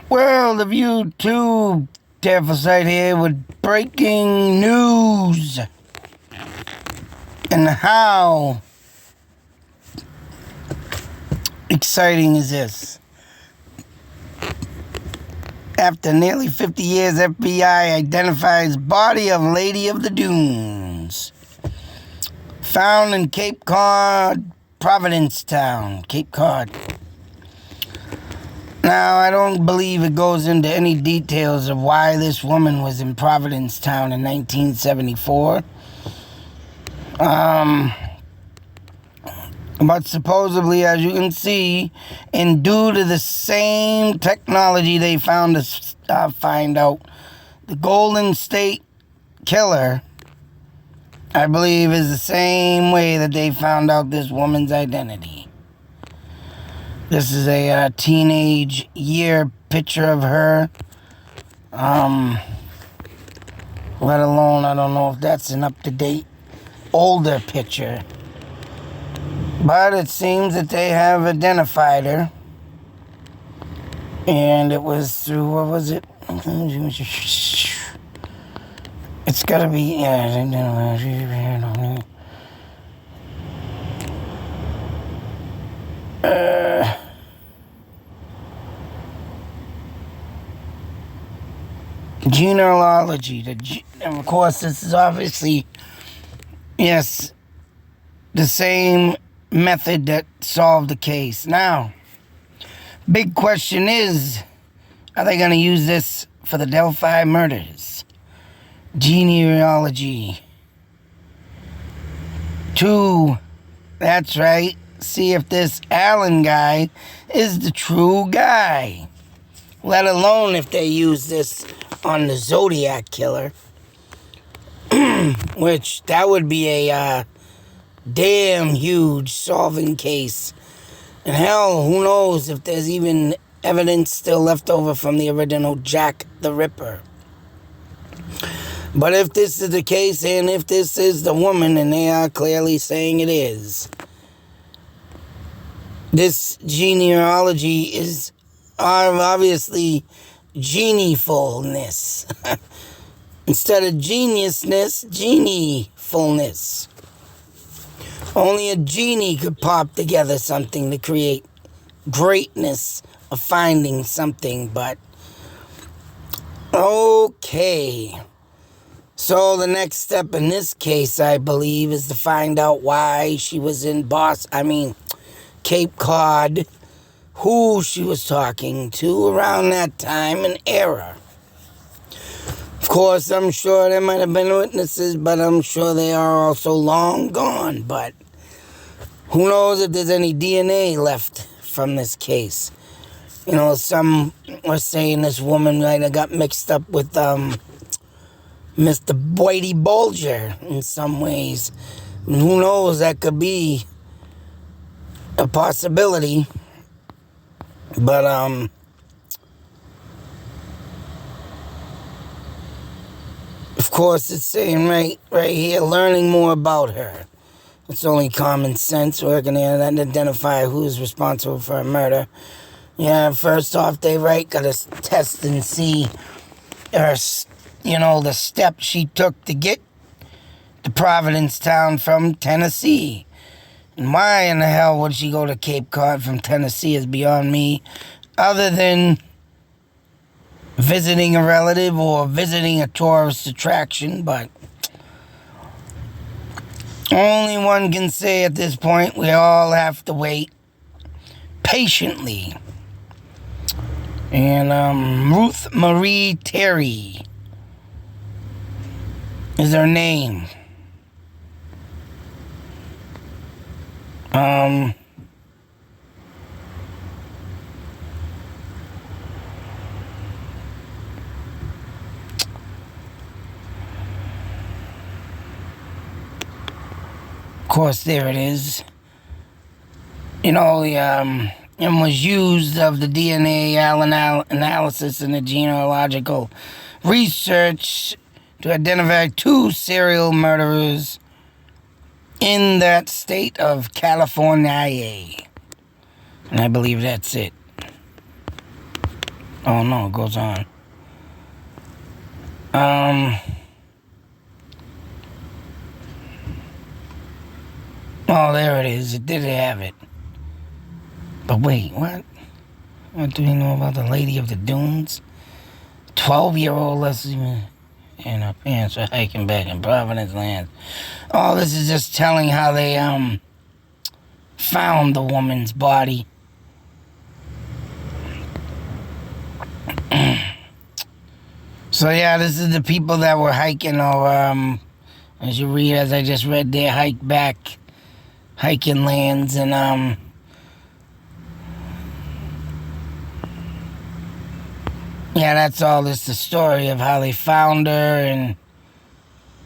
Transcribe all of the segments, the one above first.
Well, the View 2 Careful site here with breaking news. And how exciting is this? After nearly 50 years, FBI identifies body of Lady of the Dunes. Found in Capecod, Providencetown, Cape Cod. Now, I don't believe it goes into any details of why this woman was in Providencetown in 1974. But supposedly, as you can see, and due to the same technology they found to find out, the Golden State Killer, I believe, is the same way that they found out this woman's identity. This is a teenage year picture of her. Let alone, I don't know if that's an up-to-date, older picture. But it seems that they have identified her. And it was through, what was it? It's gotta be, genealogy. And of course, this is obviously, yes, the same method that solved the case. Now, big question is, are they going to use this for the Delphi murders? Genealogy. 2, that's right, see if this Allen guy is the true guy. Let alone if they use this on the Zodiac Killer. Which, that would be a damn huge solving case. And hell, who knows if there's even evidence still left over from the original Jack the Ripper. But if this is the case, and if this is the woman, and they are clearly saying it is, this genealogy is obviously geniefulness. Instead of geniusness, geniefulness. Only a genie could pop together something to create greatness of finding something, but okay. So the next step in this case, I believe, is to find out why she was in Cape Cod, who she was talking to around that time and era. Of course, I'm sure there might have been witnesses, but I'm sure they are also long gone. But who knows if there's any DNA left from this case. You know, some were saying this woman might have got mixed up with Mr. Whitey Bulger in some ways. And who knows, that could be a possibility. But, of course, it's saying right here, learning more about her. It's only common sense working here to identify who's responsible for a murder. Yeah, first off, they gotta test and see her, the steps she took to get to Providencetown from Tennessee. And why in the hell would she go to Cape Cod from Tennessee is beyond me, other than visiting a relative or visiting a tourist attraction, but only one can say at this point. We all have to wait patiently. And Ruth Marie Terry is her name. Of course, there it is. And was used of the DNA analysis and the genealogical research to identify 2 serial murderers in that state of California. And I believe that's it. Oh no, it goes on. Oh, there it is. It did have it. But wait, what? What do we know about the Lady of the Dunes? 12-year-old Leslie and her parents are hiking back in Providence Land. Oh, this is just telling how they found the woman's body. So yeah, this is the people that were hiking, or as you read, as I just read, they hike back hiking lands, and yeah, that's all. This the story of how they found her and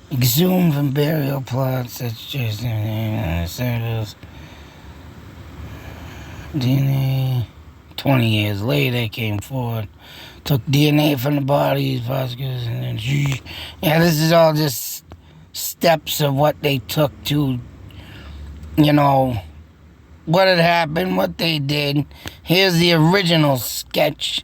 exhumed from burial plots. That's just DNA. 20 years later, came forward, took DNA from the bodies, prosecutors, and then yeah, this is all just steps of what they took to, you know, what had happened, what they did. Here's the original sketch.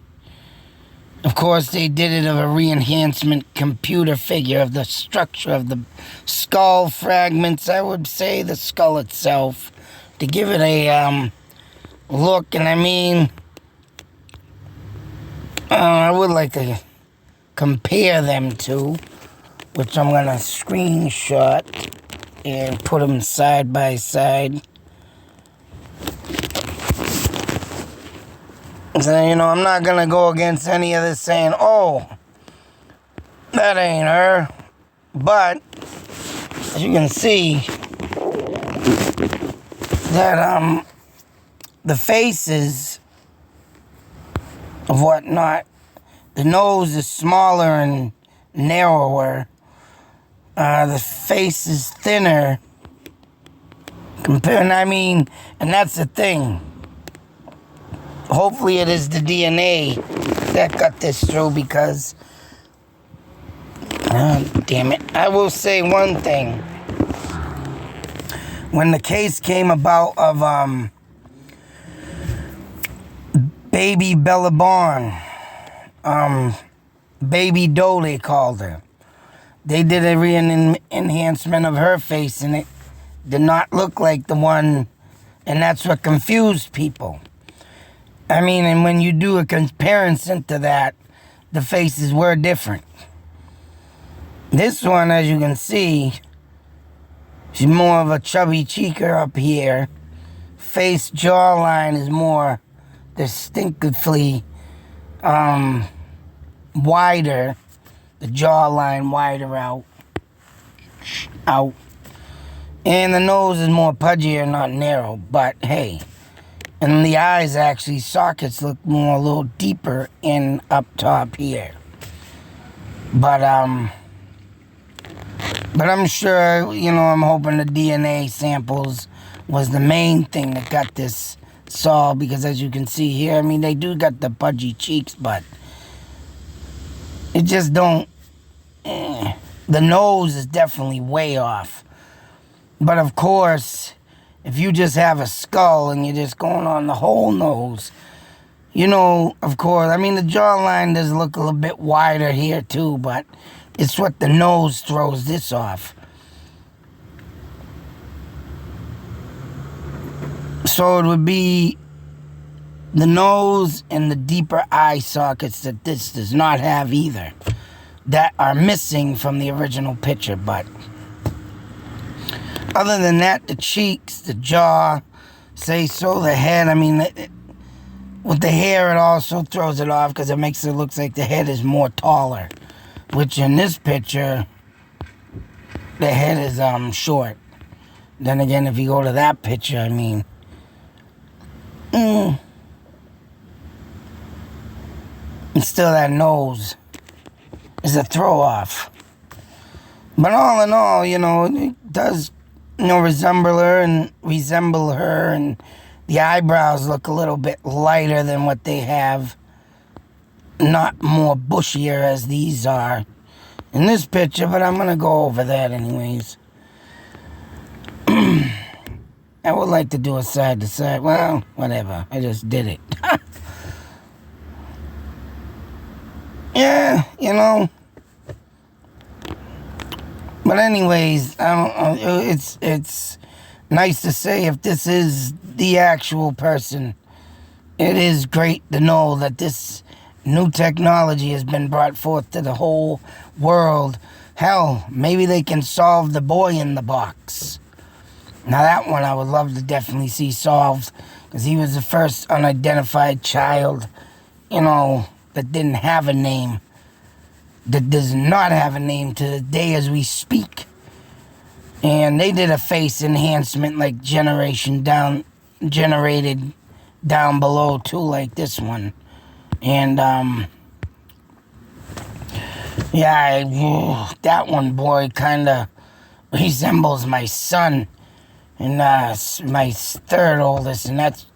Of course, they did it of a re-enhancement computer figure of the structure of the skull fragments. I would say the skull itself, to give it a look. And I mean, I would like to compare them to, which I'm gonna screenshot and put them side by side. So, you know, I'm not gonna go against any of this saying, oh, that ain't her. But as you can see, that the faces of whatnot, the nose is smaller and narrower. The face is thinner. Comparing, I mean, and that's the thing. Hopefully it is the DNA that got this through, because, damn it. I will say one thing. When the case came about of Baby Bella Barn, Baby Doe they called her, they did a re-enhancement of her face, and it did not look like the one, and that's what confused people. I mean, and when you do a comparison to that, the faces were different. This one, as you can see, she's more of a chubby cheeker up here. Face jawline is more distinctively wider. The jawline wider out. And the nose is more pudgier, not narrow, but hey. And the eyes, actually, sockets look more a little deeper in up top here. But I'm sure, you know, I'm hoping the DNA samples was the main thing that got this solved, because as you can see here, I mean, they do got the pudgy cheeks, but it just don't, the nose is definitely way off. But of course, if you just have a skull and you're just going on the whole nose, you know, of course, I mean, the jawline does look a little bit wider here too, but it's what the nose throws this off. So it would be the nose and the deeper eye sockets that this does not have either, that are missing from the original picture. But other than that, the cheeks, the jaw, say so, the head, I mean, with the hair, it also throws it off because it makes it look like the head is more taller, which in this picture, the head is short. Then again, if you go to that picture, I mean, and still that nose is a throw off. But all in all, you know, it does, you know, resemble her, and the eyebrows look a little bit lighter than what they have, not more bushier as these are in this picture, but I'm gonna go over that anyways. I would like to do a side to side. Well, whatever. I just did it. Yeah, you know. But anyways, I don't know. It's nice to say if this is the actual person. It is great to know that this new technology has been brought forth to the whole world. Hell, maybe they can solve the boy in the box. Now that one I would love to definitely see solved, because he was the first unidentified child, that didn't have a name, that does not have a name to the day as we speak. And they did a face enhancement like generated down below too, like this one. And that one, boy, kind of resembles my son, and my third oldest, and that's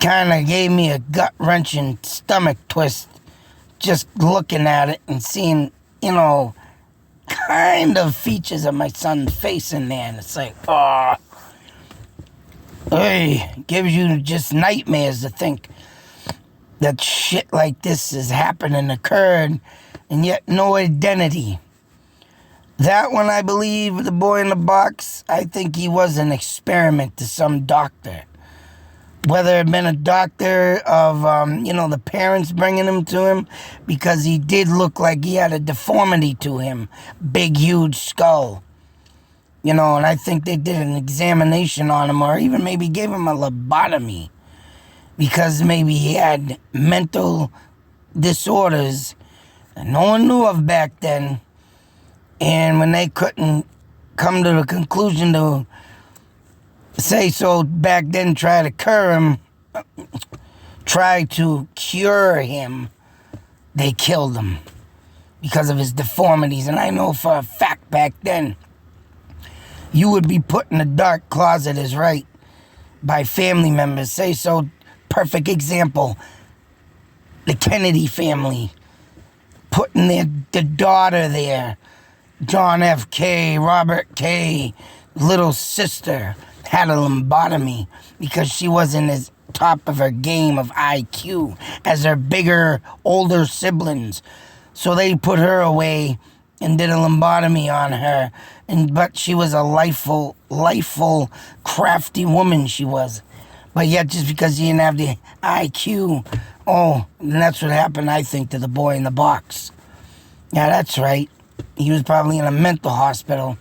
kind of gave me a gut-wrenching stomach twist just looking at it and seeing, kind of features of my son's face in there, and it's like, oh, hey, gives you just nightmares to think that shit like this has happened and occurred, and yet no identity. That one, I believe, the boy in the box, I think he was an experiment to some doctor. Whether it had been a doctor of, the parents bringing him to him, because he did look like he had a deformity to him. Big, huge skull. And I think they did an examination on him, or even maybe gave him a lobotomy, because maybe he had mental disorders that no one knew of back then. And when they couldn't come to the conclusion to say so back then, try to cure him, they killed him because of his deformities. And I know for a fact back then, you would be put in a dark closet as right by family members. Say so, perfect example, the Kennedy family, putting the daughter there, John F. K., Robert K., little sister, had a lobotomy because she wasn't as top of her game of IQ as her bigger, older siblings. So they put her away and did a lobotomy on her. But she was a lifeful, crafty woman she was. But yet, just because she didn't have the IQ, and that's what happened, I think, to the boy in the box. Yeah, that's right. He was probably in a mental hospital,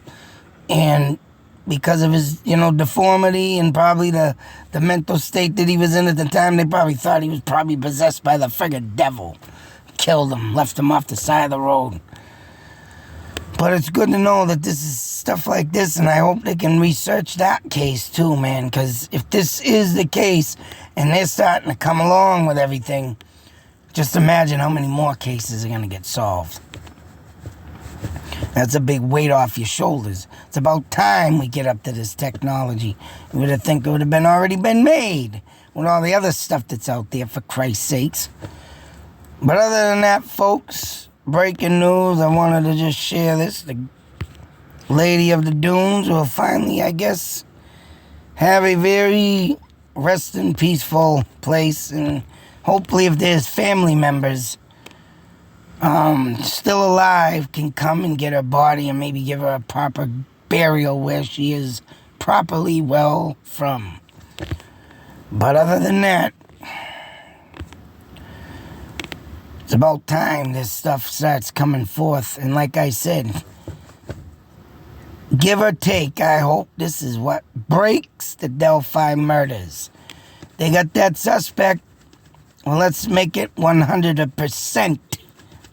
and because of his, deformity and probably the mental state that he was in at the time, they probably thought he was probably possessed by the friggin' devil. Killed him, left him off the side of the road. But it's good to know that this is stuff like this, and I hope they can research that case too, man, because if this is the case and they're starting to come along with everything, just imagine how many more cases are going to get solved. That's a big weight off your shoulders. It's about time we get up to this technology. You would have think it would have already been made with all the other stuff that's out there, for Christ's sakes. But other than that, folks, breaking news, I wanted to just share this. The Lady of the Dunes will finally, I guess, have a very rest and peaceful place, and hopefully if there's family members still alive, can come and get her body and maybe give her a proper burial where she is properly well from. But other than that, it's about time this stuff starts coming forth. And like I said, give or take, I hope this is what breaks the Delphi murders. They got that suspect. Well, let's make it 100%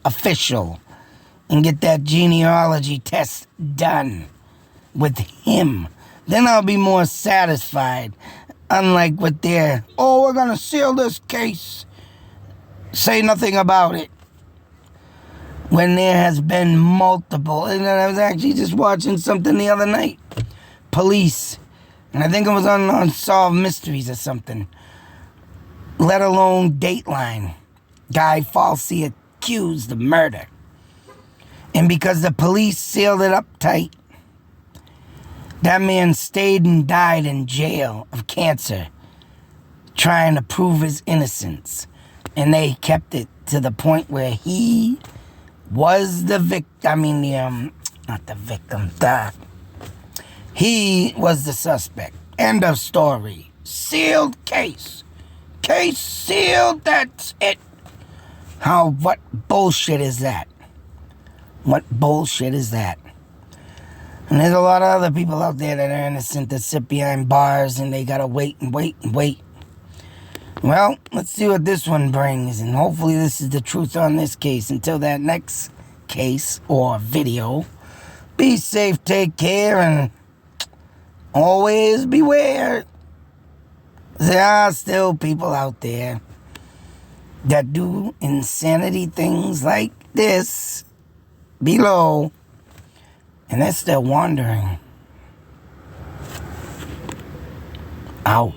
official and get that genealogy test done with him. Then I'll be more satisfied. Unlike with their, we're going to seal this case, say nothing about it, when there has been multiple. And I was actually just watching something the other night. Police, and I think it was on Unsolved Mysteries or something, let alone Dateline. Guy falsely accused of murder. And because the police sealed it up tight, that man stayed and died in jail of cancer, trying to prove his innocence. And they kept it to the point where he was the victim. I mean, not the victim. He was the suspect. End of story. Sealed case. Case sealed. That's it. What bullshit is that? What bullshit is that? And there's a lot of other people out there that are innocent that sit behind bars and they gotta wait and wait and wait. Well, let's see what this one brings, and hopefully this is the truth on this case. Until that next case or video, be safe, take care, and always beware. There are still people out there that do insanity things like this below, and they're still wandering. Out.